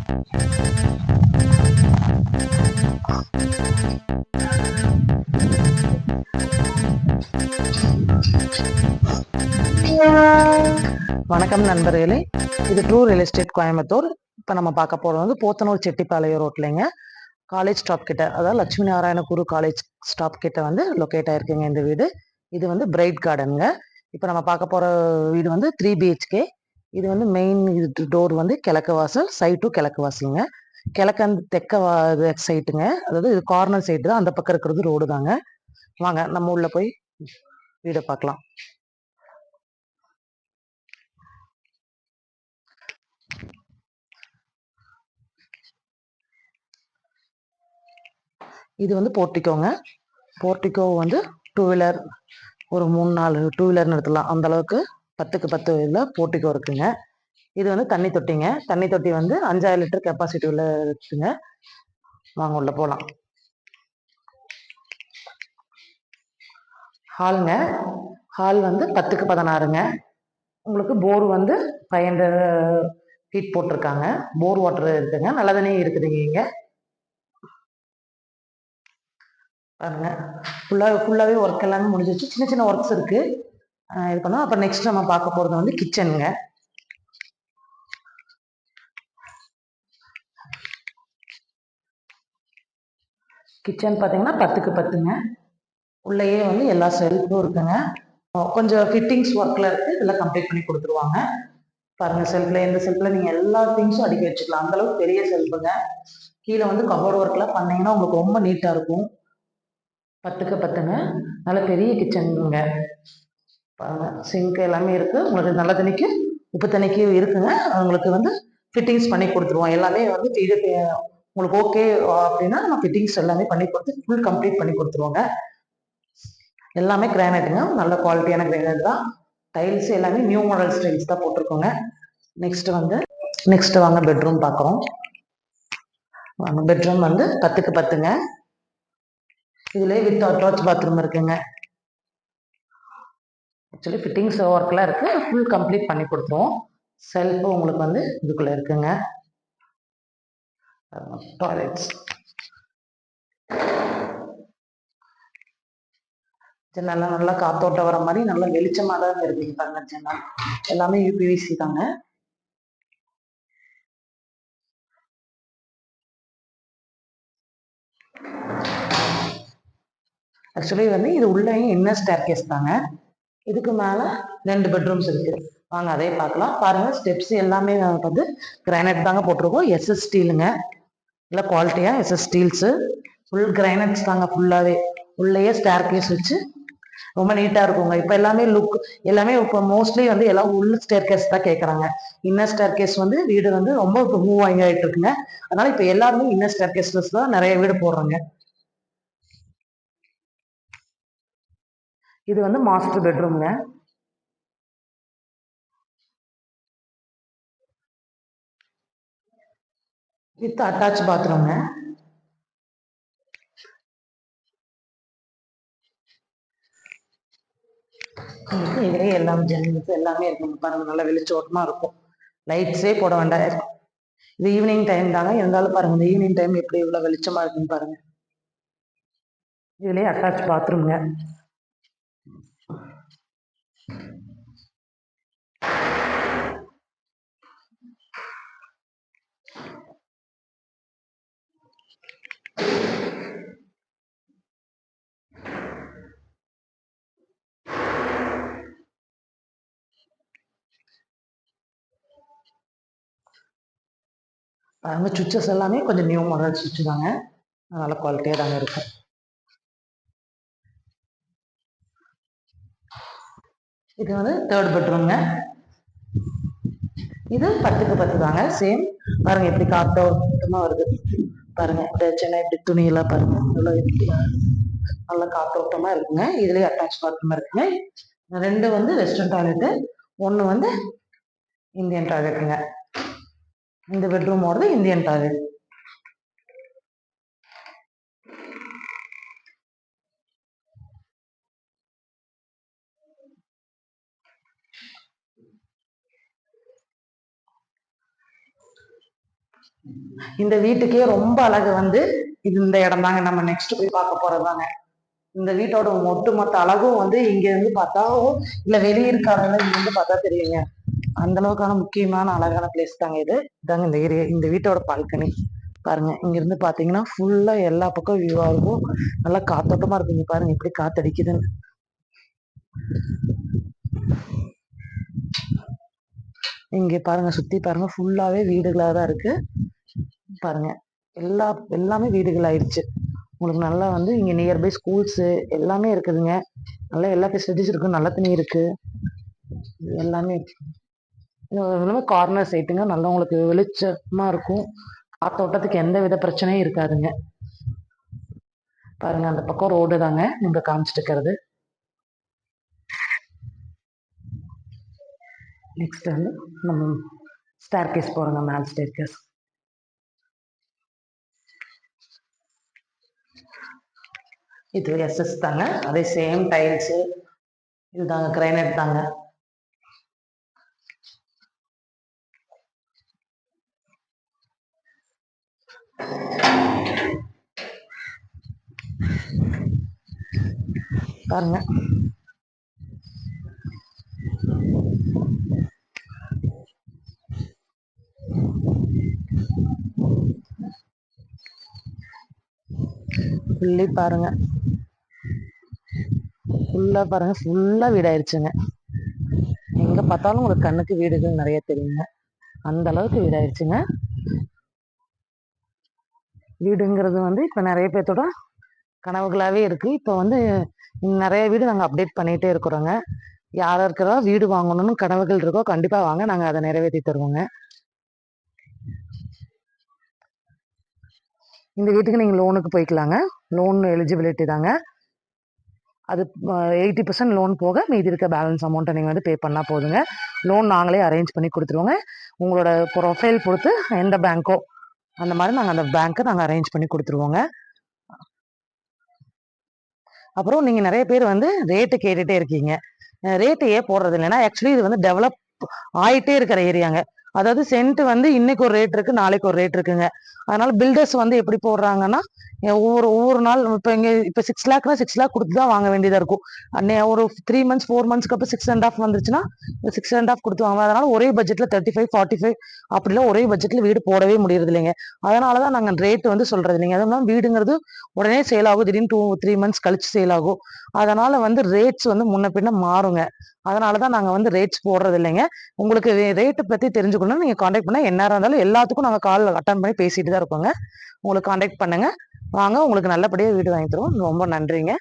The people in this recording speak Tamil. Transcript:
வணக்கம் நண்பர்களே, இது ட்ரூ ரியல் எஸ்டேட் கோயம்புத்தூர். இப்போ நம்ம பார்க்க போகிறது வந்து போத்தனூர் செட்டிப்பாளையம் ரோட்லைங்க, காலேஜ் ஸ்டாப் கிட்ட, அதாவது லட்சுமி நாராயண குரு காலேஜ் ஸ்டாப் கிட்ட வந்து லொக்கேட் ஆயிருக்குங்க இந்த வீடு. இது வந்து பிரைட் கார்டனுங்க. இப்போ நம்ம பார்க்க போகிற வீடு வந்து 3 பிஹெச்கே. இது வந்து மெயின் டோர் வந்து கிழக்கு வாசல், சைட் டு கிழக்கு வாசலுங்க. கிழக்கு அந்த தெற்க சைட்டுங்க, அதாவது இது கார்னர் சைட்டு தான். அந்த பக்கம் இருக்கிறது ரோடு தாங்க. வாங்க நம்ம உள்ள போய் வீடை பார்க்கலாம். இது வந்து போர்ட்டிக்கோங்க. போர்ட்டிக்கோ வந்து டூ வீலர் ஒரு 3-4 டூ வீலர் நிறுத்தலாம், அந்த அளவுக்கு 10க்கு 10 போர்ட்டிக்கோ இருக்குங்க. இது வந்து தண்ணி தொட்டிங்க. தண்ணி தொட்டி வந்து 5000 லிட்டர் கெப்பாசிட்டி உள்ள இருக்குங்க. வாங்க உள்ள போகலாம். ஹாலுங்க. ஹால் வந்து 10க்கு 16ங்க. உங்களுக்கு போர் வந்து 500 ஃபீட் போட்டிருக்காங்க. போர் வாட்டர் இருக்குங்க, நல்ல தண்ணி இருக்குதுங்க. இங்கே பாருங்க, ஃபுல்லாகவே ஒர்க் எல்லாமே முடிஞ்சிச்சு. சின்ன சின்ன ஒர்க்ஸ் இருக்கு, இது பண்ணோம். அப்புறம் நெக்ஸ்ட் நம்ம பார்க்க போகிறது வந்து கிச்சனுங்க. கிச்சன் பார்த்தீங்கன்னா 10க்கு 10ங்க. உள்ளேயே வந்து எல்லா செல்ஃபும் இருக்குங்க. கொஞ்சம் ஃபிட்டிங்ஸ் ஒர்க்கில் இருக்குது, இதெல்லாம் கம்ப்ளீட் பண்ணி கொடுத்துருவாங்க. பாருங்கள், செல்ஃபில் எந்த செல்ஃபில் நீங்கள் எல்லா திங்ஸும் அடுக்கி வச்சுக்கலாம், அந்தளவுக்கு பெரிய செல்ஃபுங்க. கீழே வந்து கபோர்டு ஒர்க்லாம் பண்ணிங்கன்னா உங்களுக்கு ரொம்ப நீட்டாக இருக்கும். 10க்கு 10ங்க, நல்ல பெரிய கிச்சனுங்க. பாருங்கள், சிங்க் எல்லாமே இருக்குது. உங்களுக்கு நல்ல தண்ணிக்கு உப்பு தண்ணிக்கு இருக்குங்க. உங்களுக்கு வந்து ஃபிட்டிங்ஸ் பண்ணி கொடுத்துருவோம். எல்லாமே வந்து இது உங்களுக்கு ஓகே அப்படின்னா நம்ம ஃபிட்டிங்ஸ் எல்லாமே பண்ணி கொடுத்து ஃபுல் கம்ப்ளீட் பண்ணி கொடுத்துருவோங்க. எல்லாமே கிரானைட்டுங்க, நல்ல குவாலிட்டியான கிரானைட் தான். டைல்ஸ் எல்லாமே நியூ மாடல் ஸ்டைல்ஸ் தான் போட்டிருக்கோங்க. நெக்ஸ்ட் வாங்க பெட்ரூம் பார்க்குறோம். பெட்ரூம் வந்து 10க்கு 10ங்க. இதுலேயே வித் அட்டாச் பாத்ரூம் இருக்குங்க. ஆக்சுவலி ஃபிட்டிங்ஸ் ஒர்க்லாம் இருக்குது, ஃபுல் கம்ப்ளீட் பண்ணி கொடுத்துருவோம். செல்ஃபு உங்களுக்கு வந்து இதுக்குள்ளே இருக்குங்க. டாய்லெட்ஸ், ஜன்னல்லாம் நல்லா காத்தோட்டம் வர மாதிரி நல்லா வெளிச்சமாக தான் இருக்குங்க. பாருங்க, ஜன்னல் எல்லாமே யூபிவிசி தாங்க. ஆக்சுவலி வந்து இது உள்ளேயும் இன்னர் ஸ்டேர் கேஸ் தாங்க. இதுக்கு மேலே 2 பெட்ரூம்ஸ் இருக்கு. வாங்க அதே பார்க்கலாம். பாருங்க, ஸ்டெப்ஸ் எல்லாமே வந்து கிரானைட் தாங்க போட்டிருக்கோம். எஸ்எஸ் ஸ்டீலுங்க, இல்லை குவாலிட்டியாக எஸ்எஸ் ஸ்டீல்ஸு. ஃபுல் கிரானைட்ஸ் தாங்க ஃபுல்லாகவே. உள்ளேயே ஸ்டேர் கேஸ் வச்சு ரொம்ப நீட்டாக இருக்குங்க. இப்போ எல்லாமே இப்போ மோஸ்ட்லி வந்து எல்லாம் உள்ள ஸ்டேர் கேஸ் தான் கேட்குறாங்க. இன்னர் ஸ்டேர் கேஸ் வந்து வீடு வந்து ரொம்ப இப்போ மூவ் ஆகிட்டு இருக்குங்க. அதனால இப்போ எல்லாருமே இன்னர் ஸ்டேர் கேஸ்லஸ் தான் நிறைய வீடு போடுறாங்க. இது வந்து மாஸ்டர் பெட்ரூம்ங்க. வித் அட்டாச் பாத்ரூம்ங்க. இதுலேயே எல்லாம் ஜன்னல்ஸ் எல்லாமே இருக்குங்க. பாருங்க, நல்லா வெளிச்சோட்டமாக இருக்கும். லைட்ஸே போட வேண்டாம். இது ஈவினிங் டைம் தாங்க, இருந்தாலும் பாருங்க இந்த ஈவினிங் டைம் எப்படி இவ்வளோ வெளிச்சமாக இருக்குன்னு பாருங்க. இதுலேயே அட்டாச் பாத்ரூம்ங்க. பாருங்க, சுவிச்சஸ் எல்லாமே கொஞ்சம் நியூ மாடல் சுவிட்ச் தாங்க, நல்ல குவாலிட்டியாக தாங்க இருக்கும். இது வந்து 3rd பெட்ரூம்ங்க. இது 10க்கு 10 தாங்க, சேம். பாருங்க எப்படி காத்தோட்டமா வருது. பாருங்க இந்த சென்னை இப்படி துணியெல்லாம் பாருங்க எவ்வளோ நல்லா காத்தோட்டமா இருக்குங்க. இதுலயே அட்டாச் பாத்ரூம் இருக்குங்க. 2 வந்து வெஸ்டர்ன் டாய்லெட்டு, 1 வந்து இந்தியன் டாய்லெட்டுங்க. இந்த பெட்ரூமோட இந்தியன் டாய்லெட். இந்த வீட்டுக்கே ரொம்ப அழகு வந்து இது இந்த இடம் தாங்க. நம்ம நெக்ஸ்ட் போய் பார்க்க போறதுதாங்க. இந்த வீட்டோட ஒட்டுமொத்த அழகும் வந்து இங்க இருந்து பார்த்தாவோ இல்ல வெளியே இருக்காங்க இங்க இருந்து பார்த்தா தெரியுங்க. அந்த அளவுக்கான முக்கியமான அழகான பிளேஸ் தாங்க இது. இதாங்க இந்த ஏரியா, இந்த வீட்டோட பால்கனி. பாருங்க இங்க இருந்து பாத்தீங்கன்னா ஃபுல்லா எல்லா பக்கம் வியூவா இருக்கும். நல்லா காத்தோட்டமா இருக்குங்க. பாருங்க இப்படி காத்தடிக்குதுன்னு. இங்க பாருங்க சுத்தி பாருங்க ஃபுல்லாவே வீடுகளா தான் இருக்கு. பாருங்க எல்லாமே வீடுகள் ஆயிடுச்சு. உங்களுக்கு நல்லா வந்து இங்க நியர்பை ஸ்கூல்ஸ் எல்லாமே இருக்குதுங்க. நல்லா எல்லா ஃபெசிலிட்டிஸ் இருக்கு. நல்ல தண்ணி இருக்கு. எல்லாமே எல்லாமே கார்னர் சைட்டுங்க. நல்லா உங்களுக்கு வெளிச்சமா இருக்கும். காத்தோட்டத்துக்கு எந்த வித பிரச்சனையும் இருக்காதுங்க. பாருங்க அந்த பக்கம் ரோடு தாங்க நீங்க காமிச்சிட்டு இருக்கிறது. நெக்ஸ்ட் வந்து நம்ம ஸ்டேர் கேஸ் போறோங்க. மேல் ஸ்டேர் கேஸ். இது எஸ்எஸ் தாங்க. அதே சேம் டைல்ஸ் இதுதாங்க, கிரைனைட் தாங்க. பாருங்க ஃபுல்லி பாருங்க ஃபுல்லா பாருங்க ஃபுல்லா வீடாயிருச்சுங்க. எங்க பார்த்தாலும் உங்களுக்கு கண்ணுக்கு வீடுகள் நிறைய தெரியுங்க. அந்த அளவுக்கு வீடாயிருச்சுங்க. வீடுங்கிறது வந்து இப்ப நிறைய பேர்த்தோட கனவுகளாவே இருக்கு. இப்ப வந்து நிறைய வீடு நாங்க அப்டேட் பண்ணிட்டே இருக்கிறோங்க. யார் இருக்கிறதா வீடு வாங்கணும்னு கனவுகள் இருக்கோ கண்டிப்பா வாங்க, நாங்க அதை நிறைவேற்றி தருவோங்க. இந்த வீட்டுக்கு நீங்க லோனுக்கு போய்க்கலாங்க. லோன் எலிஜிபிலிட்டி தாங்க. அது 80% லோன் போக மீதி இருக்க பேலன்ஸ் அமௌண்ட்டை நீங்கள் வந்து பே பண்ணால் போதுங்க. லோன் நாங்களே அரேஞ்ச் பண்ணி கொடுத்துருவோங்க. உங்களோட ப்ரொஃபைல் பொறுத்து எந்த பேங்க்கோ அந்த மாதிரி நாங்கள் அந்த பேங்க்கை நாங்கள் அரேஞ்ச் பண்ணி கொடுத்துருவோங்க. அப்புறம் நீங்கள் நிறைய பேர் வந்து ரேட்டு கேட்டுகிட்டே இருக்கீங்க. ரேட்டு ஏன் போடுறது இல்லைன்னா, ஆக்சுவலி இது வந்து டெவலப் ஆயிட்டே இருக்கிற ஏரியாங்க. அதாவது சென்ட் வந்து இன்னைக்கு ஒரு ரேட் இருக்கு, நாளைக்கு ஒரு ரேட் இருக்குங்க. அதனால பில்டர்ஸ் வந்து எப்படி போடுறாங்கன்னா, ஒவ்வொரு ஒவ்வொரு நாள் இப்போ 6 லேக்னா 6 லேக் கொடுத்து தான் வாங்க வேண்டியதா இருக்கும். ஒரு 3 months 4 monthsக்கு அப்புறம் 6.5 வந்துருச்சுன்னா 6.5 கொடுத்து வாங்க. அதனால ஒரே பட்ஜெட்ல 35 45 அப்படிலாம் ஒரே பட்ஜெட்ல வீடு போடவே முடியறது இல்லைங்க. அதனாலதான் நாங்க ரேட் வந்து சொல்றது இல்லைங்க. அதுவும் வீடுங்கிறது உடனே சேல் ஆகும், திடீர்னு 2 3 months கழிச்சு சேல் ஆகும். அதனால வந்து ரேட்ஸ் வந்து முன்ன பின்ன மாறுங்க. அதனாலதான் நாங்க வந்து ரேட்ஸ் போடுறது இல்லைங்க. உங்களுக்கு ரேட்டை பத்தி தெரிஞ்சுக்கணும், நீங்க காண்டாக்ட் பண்ண என்ன இருந்தாலும் எல்லாத்துக்கும் நாங்க கால் அட்டன் பண்ணி பேசிட்டு தான் இருக்கோங்க. உங்களுக்கு காண்டாக்ட் பண்ணுங்க. வாங்க, உங்களுக்கு நல்லபடியா வீடு வாங்கி தருவோம். ரொம்ப நன்றிங்க.